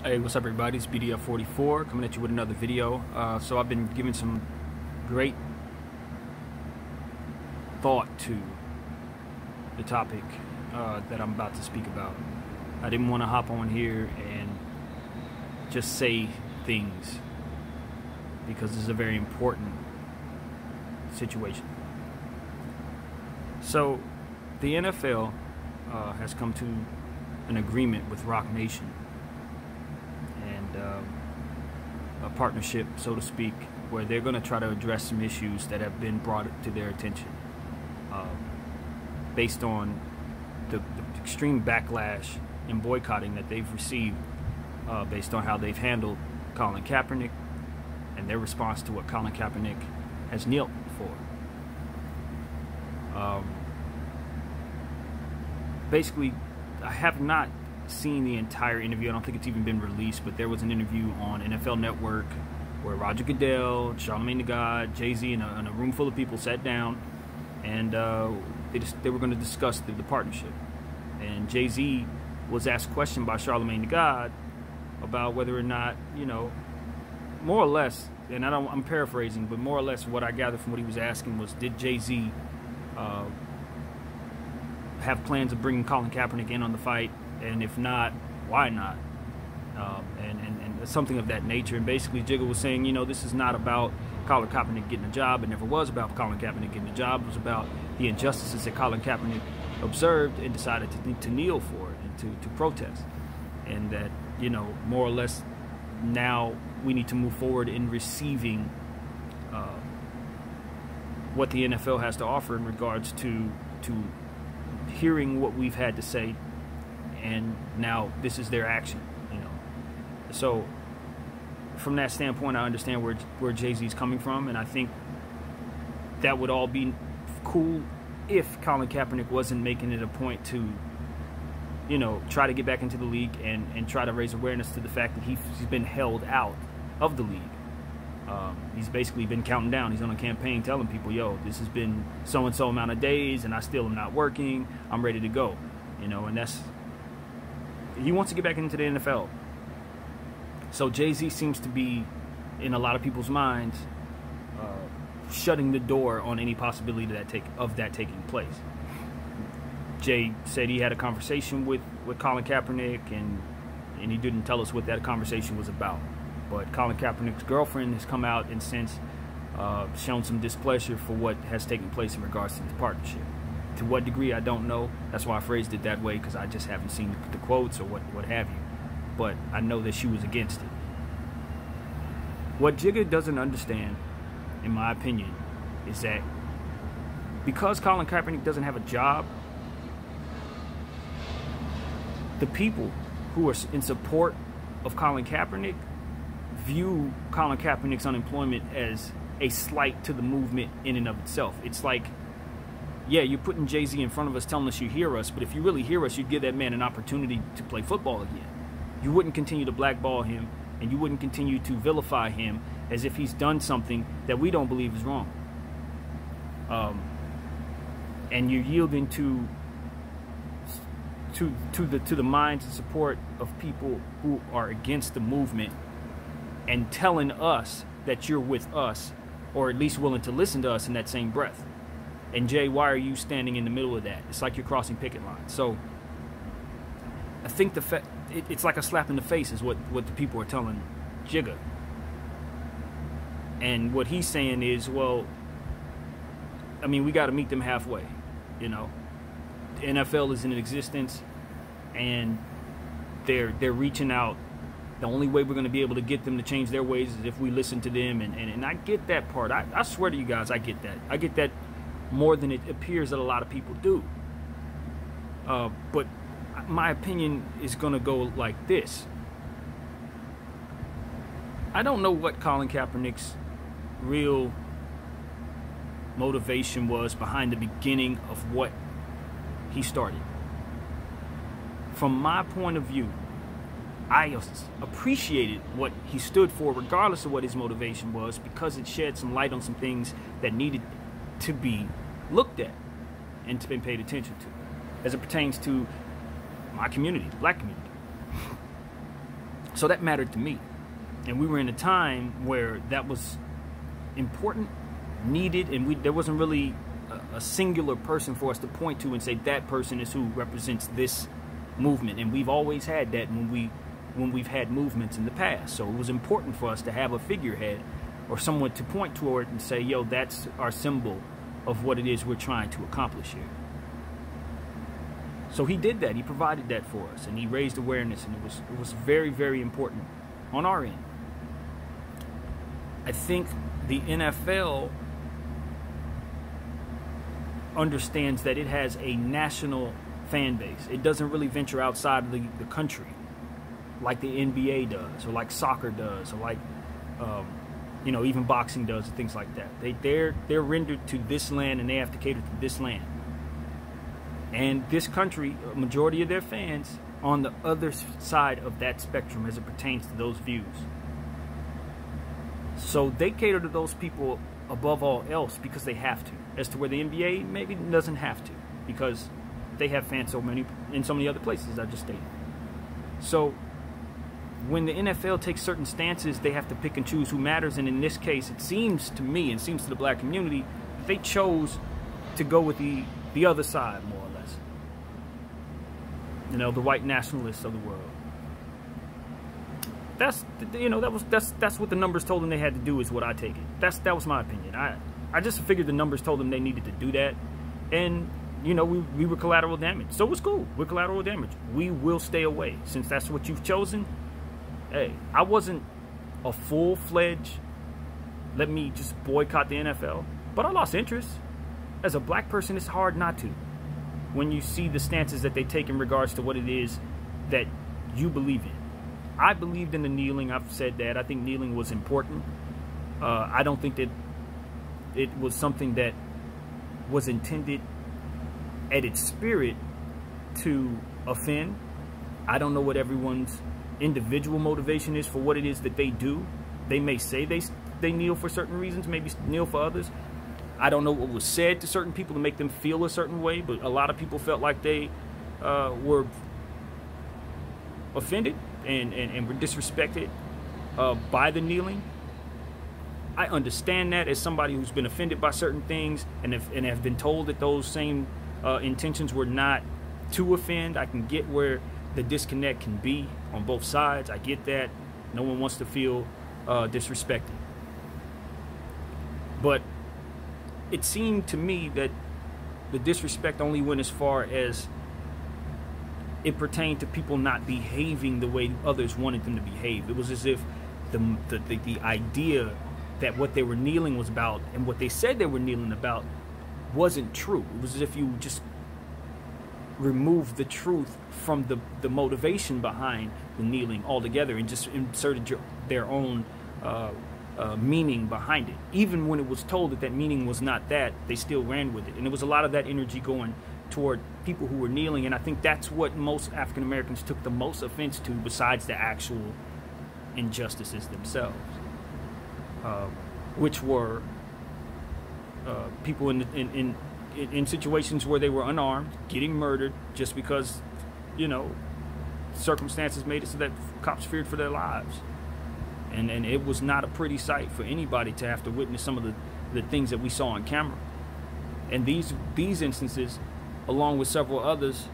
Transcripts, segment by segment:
Hey, what's up everybody? It's BDF44 coming at you with another video. So I've been giving some great thought to the topic that I'm about to speak about. I didn't want to hop on here and just say things because this is a very important situation. So the NFL has come to an agreement with Roc-Nation, a partnership, so to speak, where they're going to try to address some issues that have been brought to their attention based on the extreme backlash and boycotting that they've received based on how they've handled Colin Kaepernick and their response to what Colin Kaepernick has kneeled for. Basically, I have not seen the entire interview. I don't think it's even been released, but there was an interview on NFL Network where Roger Goodell, Charlamagne the God, Jay-Z, and a room full of people sat down, and they were going to discuss the partnership. And Jay-Z was asked a question by Charlamagne the God about whether or not, you know, more or less, and I'm paraphrasing, but more or less what I gathered from what he was asking was, did Jay-Z have plans of bringing Colin Kaepernick in on the fight? And if not, why not? And something of that nature. And basically Jigga was saying, you know, this is not about Colin Kaepernick getting a job. It never was about Colin Kaepernick getting a job. It was about the injustices that Colin Kaepernick observed and decided to kneel for it and to protest. And that, you know, more or less now we need to move forward in receiving what the NFL has to offer in regards to hearing what we've had to say. And now this is their action, you know. So from that standpoint, I understand where Jay-Z's coming from, and I think that would all be cool if Colin Kaepernick wasn't making it a point to, you know, try to get back into the league and try to raise awareness to the fact that he's been held out of the league. He's basically been counting down. He's on a campaign telling people, yo, this has been so-and-so amount of days, and I still am not working. I'm ready to go, you know, and that's... He wants to get back into the NFL. So Jay-Z seems to be, in a lot of people's minds, shutting the door on any possibility of that taking place. Jay said he had a conversation with Colin Kaepernick, and he didn't tell us what that conversation was about. But Colin Kaepernick's girlfriend has come out and since shown some displeasure for what has taken place in regards to this partnership. To what degree, I don't know. That's why I phrased it that way, because I just haven't seen the quotes or what have you. But I know that she was against it. What Jigga doesn't understand, in my opinion, is that because Colin Kaepernick doesn't have a job, the people who are in support of Colin Kaepernick view Colin Kaepernick's unemployment as a slight to the movement in and of itself. It's like, yeah, you're putting Jay-Z in front of us telling us you hear us, but if you really hear us, you'd give that man an opportunity to play football again. You wouldn't continue to blackball him, and you wouldn't continue to vilify him as if he's done something that we don't believe is wrong. And you're yielding to the minds and support of people who are against the movement and telling us that you're with us, or at least willing to listen to us in that same breath. And Jay, why are you standing in the middle of that? It's like you're crossing picket lines. So I think it's like a slap in the face is what the people are telling Jigga. And what he's saying is, well, I mean, we got to meet them halfway, you know. The NFL is in existence, and they're reaching out. The only way we're going to be able to get them to change their ways is if we listen to them. And I get that part. I swear to you guys, I get that. I get that more than it appears that a lot of people do. But my opinion is going to go like this. I don't know what Colin Kaepernick's real motivation was behind the beginning of what he started. From my point of view, I appreciated what he stood for regardless of what his motivation was, because it shed some light on some things that needed to be looked at and to be paid attention to as it pertains to my community, the black community. So that mattered to me. And we were in a time where that was important, needed, and there wasn't really a singular person for us to point to and say that person is who represents this movement. And we've always had that when we've had movements in the past. So it was important for us to have a figurehead or someone to point toward and say, yo, that's our symbol of what it is we're trying to accomplish here. So he did that. He provided that for us, and he raised awareness, and it was very, very important on our end. I think the NFL understands that it has a national fan base. It doesn't really venture outside of the country like the NBA does, or like soccer does, or like even boxing does, and things like that. They're rendered to this land, and they have to cater to this land. And this country, a majority of their fans on the other side of that spectrum as it pertains to those views. So they cater to those people above all else because they have to. As to where the NBA maybe doesn't have to, because they have fans in so many other places, I just stated. So when the NFL takes certain stances, they have to pick and choose who matters. And in this case, it seems to me, and seems to the black community, that they chose to go with the other side, more or less. The white nationalists of the world. That's what the numbers told them they had to do, is what I take it. That was my opinion. I just figured the numbers told them they needed to do that. And, we were collateral damage. So it was cool. We're collateral damage. We will stay away. Since that's what you've chosen, hey, I wasn't a full-fledged, let me just boycott the NFL. But I lost interest. As a black person, it's hard not to, when you see the stances that they take in regards to what it is that you believe in. I believed in the kneeling. I've said that. I think kneeling was important. I don't think that it was something that was intended at its spirit to offend. I don't know what everyone's individual motivation is for what it is that they do. They may say they kneel for certain reasons, maybe kneel for others. I don't know what was said to certain people to make them feel a certain way, but a lot of people felt like they were offended and were disrespected by the kneeling. I understand that as somebody who's been offended by certain things and have been told that those same intentions were not to offend. I can get where the disconnect can be on both sides. I get that. No one wants to feel disrespected. But it seemed to me that the disrespect only went as far as it pertained to people not behaving the way others wanted them to behave. It was as if the idea that what they were kneeling was about and what they said they were kneeling about wasn't true. It was as if you just removed the truth from the motivation behind the kneeling altogether and just inserted their own meaning behind it. Even when it was told that meaning was not that, they still ran with it. And there was a lot of that energy going toward people who were kneeling, and I think that's what most African Americans took the most offense to, besides the actual injustices themselves, which were people in situations where they were unarmed, getting murdered just because, circumstances made it so that cops feared for their lives. And it was not a pretty sight for anybody to have to witness some of the things that we saw on camera. And these instances, along with several others,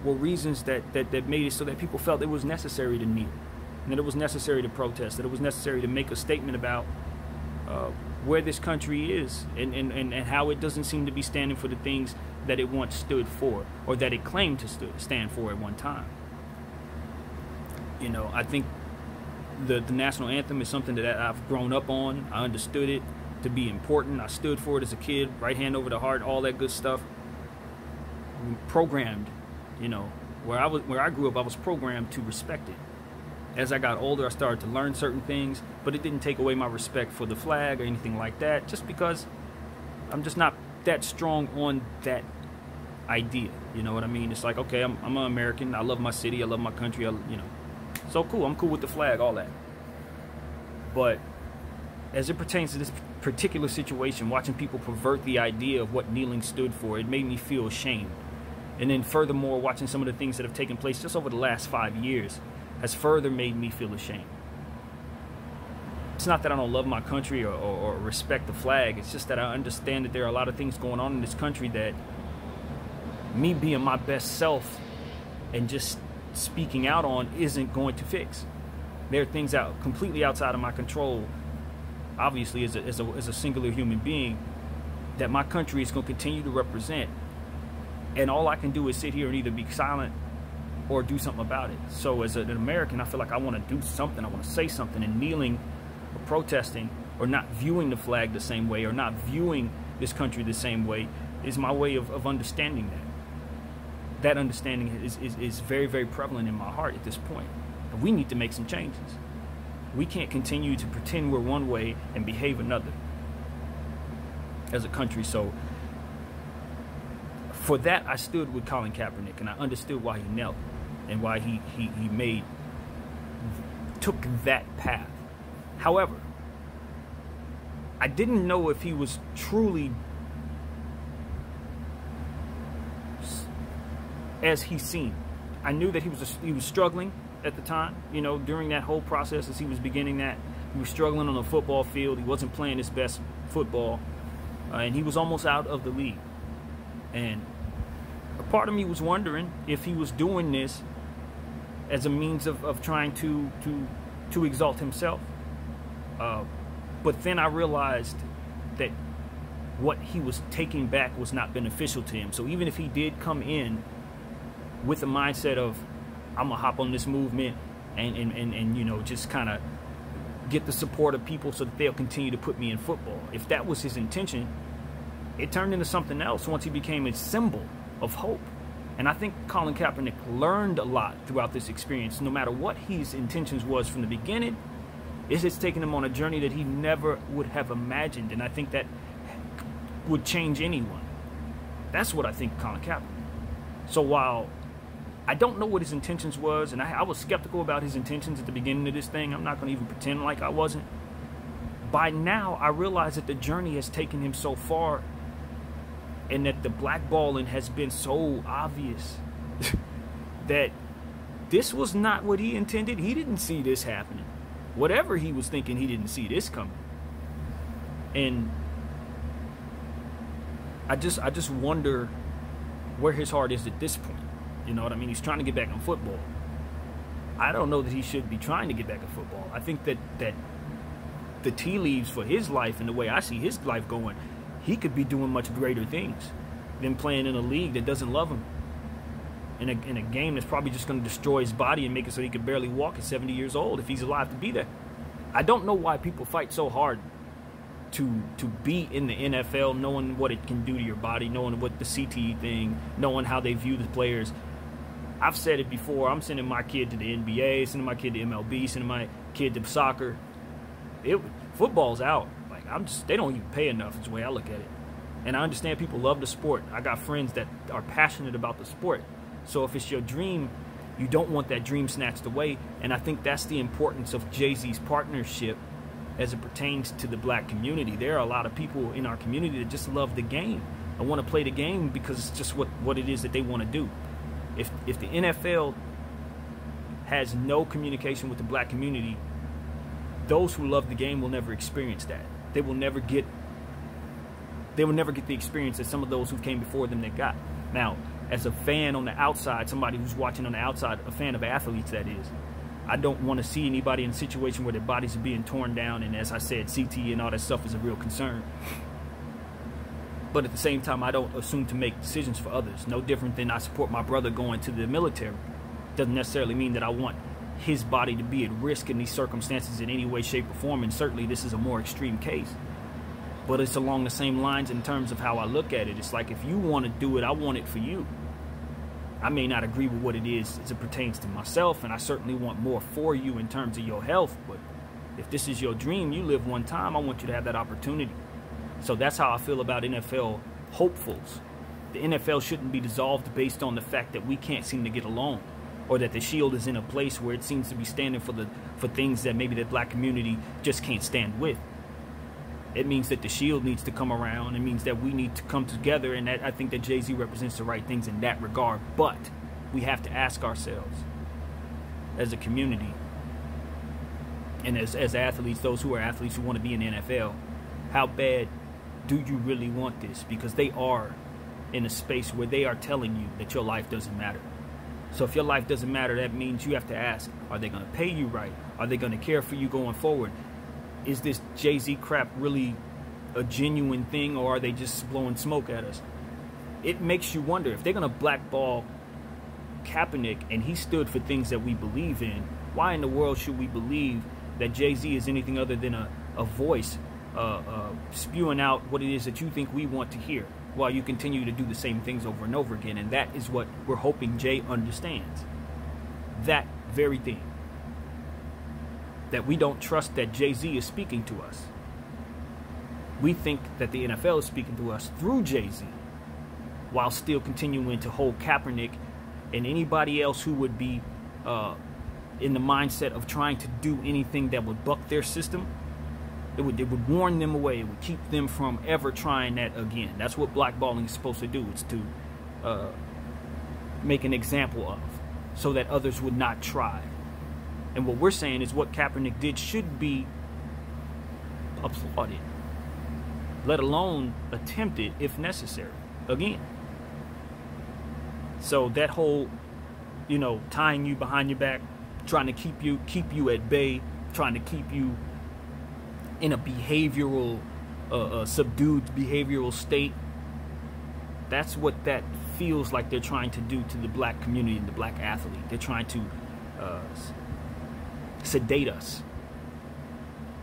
were reasons that made it so that people felt it was necessary to kneel, and that it was necessary to protest, that it was necessary to make a statement about where this country is and how it doesn't seem to be standing for the things that it once stood for, or that it claimed to stand for at one time. I think the national anthem is something that I've grown up on. I understood it to be important. I stood for it as a kid, right hand over the heart, all that good stuff. Programmed, where I grew up, I was programmed to respect it. As I got older, I started to learn certain things, but it didn't take away my respect for the flag or anything like that, just because I'm just not that strong on that idea. You know what I mean? It's like, okay, I'm an American. I love my city. I love my country. So cool. I'm cool with the flag, all that. But as it pertains to this particular situation, watching people pervert the idea of what kneeling stood for, it made me feel ashamed. And then furthermore, watching some of the things that have taken place just over the last 5 years has further made me feel ashamed. It's not that I don't love my country or respect the flag. It's just that I understand that there are a lot of things going on in this country that me being my best self and just speaking out on isn't going to fix. There are things out completely outside of my control, obviously as a singular human being, that my country is going to continue to represent. And all I can do is sit here and either be silent or do something about it. So as an American, I feel like I want to do something. I want to say something, and kneeling or protesting or not viewing the flag the same way or not viewing this country the same way is my way of understanding that. That understanding is very, very prevalent in my heart at this point. And we need to make some changes. We can't continue to pretend we're one way and behave another as a country. So for that, I stood with Colin Kaepernick, and I understood why he knelt and why he took that path. However, I didn't know if he was truly as he seemed. I knew that he was struggling at the time, you know, during that whole process as he was beginning that. He was struggling on the football field. He wasn't playing his best football, and he was almost out of the league. And a part of me was wondering if he was doing this as a means of trying to exalt himself. But then I realized that what he was taking back was not beneficial to him. So even if he did come in with the mindset of, I'm gonna hop on this movement and you know, just kind of get the support of people so that they'll continue to put me in football, if that was his intention, it turned into something else once he became a symbol of hope. And I think Colin Kaepernick learned a lot throughout this experience. No matter what his intentions was from the beginning, it's just taken him on a journey that he never would have imagined. And I think that would change anyone. That's what I think of Colin Kaepernick. So while I don't know what his intentions was, and I was skeptical about his intentions at the beginning of this thing, I'm not going to even pretend like I wasn't. By now, I realize that the journey has taken him so far, and that the blackballing has been so obvious that this was not what he intended. He didn't see this happening. Whatever he was thinking, he didn't see this coming. And I just wonder where his heart is at this point. You know what I mean? He's trying to get back in football. I don't know that he should be trying to get back in football. I think that the tea leaves for his life and the way I see his life going, he could be doing much greater things than playing in a league that doesn't love him. In a game that's probably just going to destroy his body and make it so he could barely walk at 70 years old if he's alive to be there. I don't know why people fight so hard to be in the NFL, knowing what it can do to your body, knowing what the CTE thing, knowing how they view the players. I've said it before. I'm sending my kid to the NBA, sending my kid to MLB, sending my kid to soccer. Football's out. Like, they don't even pay enough is the way I look at it. And I understand people love the sport. I got friends that are passionate about the sport. So if it's your dream, you don't want that dream snatched away. And I think that's the importance of Jay-Z's partnership as it pertains to the black community. There are a lot of people in our community that just love the game and want to play the game because it's just what it is that they want to do. If the NFL has no communication with the black community, those who love the game will never experience that. They will never get the experience that some of those who came before them that got. Now, as a fan on the outside, somebody who's watching on the outside, a fan of athletes that is, I don't want to see anybody in a situation where their bodies are being torn down, and as I said, CTE and all that stuff is a real concern. But at the same time, I don't assume to make decisions for others. No different than I support my brother going to the military. Doesn't necessarily mean that I want his body to be at risk in these circumstances in any way, shape, or form, and certainly this is a more extreme case. But it's along the same lines in terms of how I look at it. It's like, if you want to do it, I want it for you. I may not agree with what it is as it pertains to myself, and I certainly want more for you in terms of your health, but if this is your dream, you live one time, I want you to have that opportunity. So that's how I feel about NFL hopefuls. The NFL shouldn't be dissolved based on the fact that we can't seem to get along, or that the Shield is in a place where it seems to be standing for things that maybe the black community just can't stand with. It means that the Shield needs to come around. It means that we need to come together, and I think that Jay-Z represents the right things in that regard. But we have to ask ourselves, as a community, and as athletes, those who are athletes who want to be in the NFL, how bad do you really want this? Because they are in a space where they are telling you that your life doesn't matter. So if your life doesn't matter, that means you have to ask, are they going to pay you right? Are they going to care for you going forward? Is this Jay-Z crap really a genuine thing, or are they just blowing smoke at us? It makes you wonder, if they're going to blackball Kaepernick and he stood for things that we believe in, why in the world should we believe that Jay-Z is anything other than a voice spewing out what it is that you think we want to hear, while you continue to do the same things over and over again? And that is what we're hoping Jay understands. That very thing. That we don't trust that Jay-Z is speaking to us. We think that the NFL is speaking to us through Jay-Z, while still continuing to hold Kaepernick and anybody else who would be in the mindset of trying to do anything that would buck their system. It would warn them away. It would keep them from ever trying that again. That's what blackballing is supposed to do. It's to make an example of, so that others would not try. And what we're saying is what Kaepernick did should be applauded, let alone attempted if necessary. Again. So that whole, tying you behind your back, trying to keep you at bay, trying to keep you in a behavioral, subdued behavioral state. That's what that feels like they're trying to do to the black community and the black athlete. They're trying to sedate us,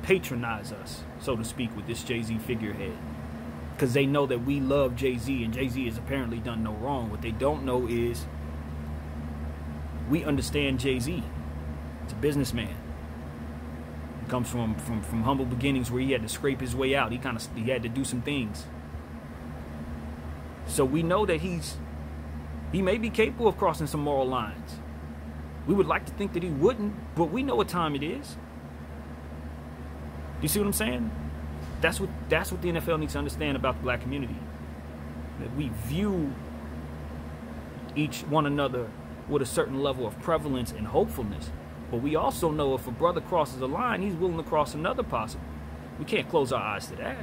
patronize us, so to speak, with this Jay-Z figurehead. Because they know that we love Jay-Z, and Jay-Z has apparently done no wrong. What they don't know is we understand Jay-Z. It's a businessman. Comes from humble beginnings where he had to scrape his way out. He had to do some things. So we know that he may be capable of crossing some moral lines. We would like to think that he wouldn't, but we know what time it is. You see what I'm saying? That's what the NFL needs to understand about the black community. That we view each one another with a certain level of prevalence and hopefulness. But we also know if a brother crosses a line, he's willing to cross another possible. We can't close our eyes to that.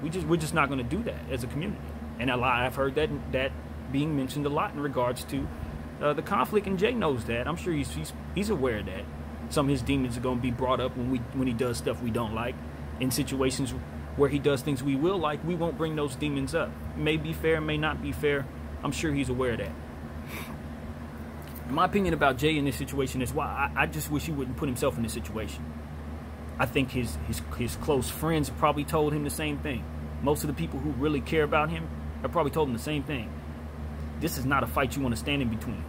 We're just not going to do that as a community. And I've heard that being mentioned a lot in regards to the conflict, and Jay knows that. I'm sure he's aware of that. Some of his demons are going to be brought up when he does stuff we don't like. In situations where he does things we will like, we won't bring those demons up. May be fair, may not be fair. I'm sure he's aware of that. My opinion about Jay in this situation is why I just wish he wouldn't put himself in this situation. I think his close friends probably told him the same thing. Most of the people who really care about him have probably told him the same thing. This is not a fight you want to stand in between.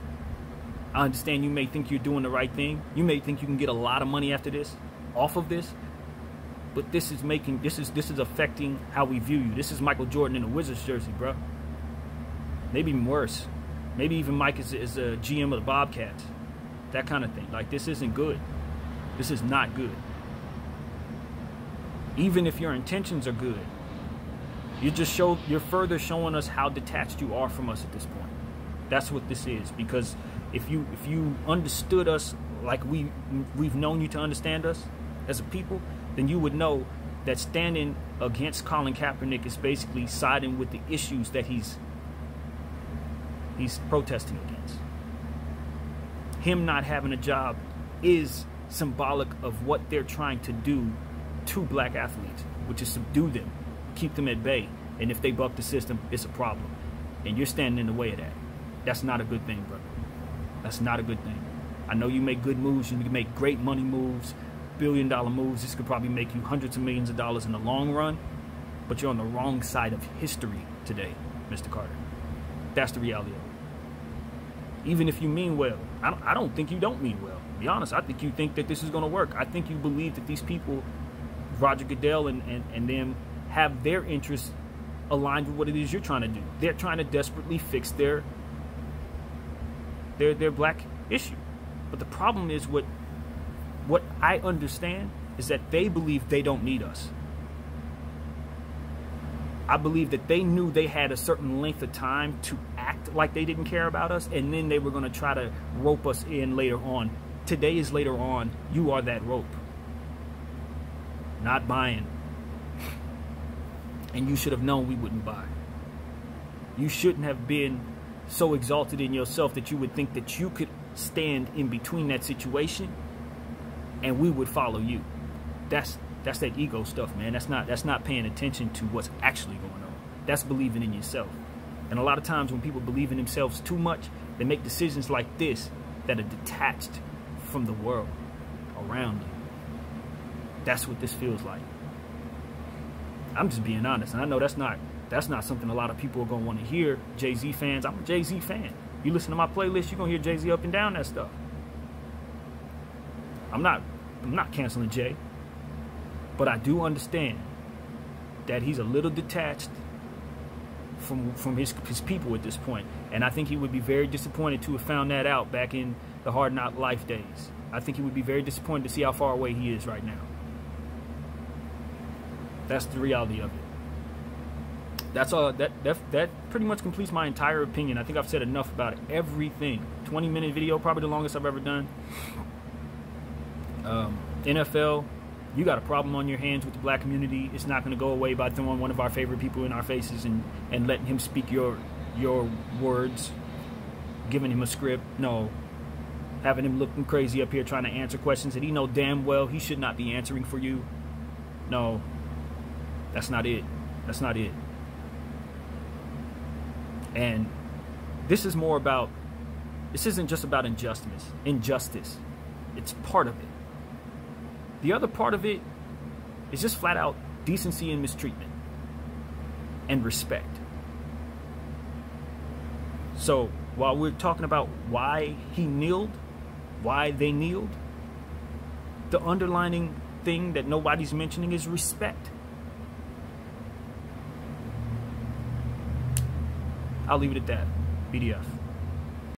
I understand you may think you're doing the right thing. You may think you can get a lot of money after this, off of this. But this is affecting how we view you. This is Michael Jordan in a Wizards jersey, bro. Maybe even worse. Maybe even Mike is a GM of the Bobcats. That kind of thing. Like, this isn't good. This is not good. Even if your intentions are good, you're further showing us how detached you are from us at this point. That's what this is. Because if you understood us like we've known you to understand us as a people, then you would know that standing against Colin Kaepernick is basically siding with the issues that he's protesting against. Him not having a job is symbolic of what they're trying to do to black athletes, which is subdue them, keep them at bay. And if they buck the system, it's a problem. And you're standing in the way of that. That's not a good thing, brother. That's not a good thing. I know you make good moves. You can make great money moves, billion-dollar moves. This could probably make you hundreds of millions of dollars in the long run. But you're on the wrong side of history today, Mr. Carter. That's the reality of it. Even if you mean well, I don't think you don't mean well. To be honest, I think you think that this is going to work. I think you believe that these people, Roger Goodell and them, have their interests aligned with what it is you're trying to do. They're trying to desperately fix their black issue. But the problem is what I understand is that they believe they don't need us. I believe that they knew they had a certain length of time to act like they didn't care about us, and then they were going to try to rope us in later on. Today is later on. You are that rope. Not buying. And you should have known we wouldn't buy. You shouldn't have been so exalted in yourself that you would think that you could stand in between that situation and we would follow you. That's that ego stuff, man. That's not paying attention to what's actually going on. That's believing in yourself. And a lot of times when people believe in themselves too much, they make decisions like this that are detached from the world around you. That's what this feels like. I'm just being honest, and I know that's not something a lot of people are gonna want to hear. Jay-Z fans, I'm a Jay-Z fan. You listen to my playlist, you're gonna hear Jay-Z up and down that stuff. I'm not canceling Jay, but I do understand that he's a little detached from his people at this point, and I think he would be very disappointed to have found that out back in the Hard Knock Life days. I think he would be very disappointed to see how far away he is right now. That's the reality of it. That's all. That pretty much completes my entire opinion. I think I've said enough about everything. 20-minute video, probably the longest I've ever done. NFL, you got a problem on your hands with the black community. It's not going to go away by throwing one of our favorite people in our faces and letting him speak your words, giving him a script. No. Having him looking crazy up here trying to answer questions that he know damn well he should not be answering for you. No. That's not it. That's not it. And this is more about, this isn't just about injustice. It's part of it. The other part of it is just flat out decency and mistreatment and respect. So while we're talking about why he kneeled, why they kneeled, the underlining thing that nobody's mentioning is respect. I'll leave it at that. BDF.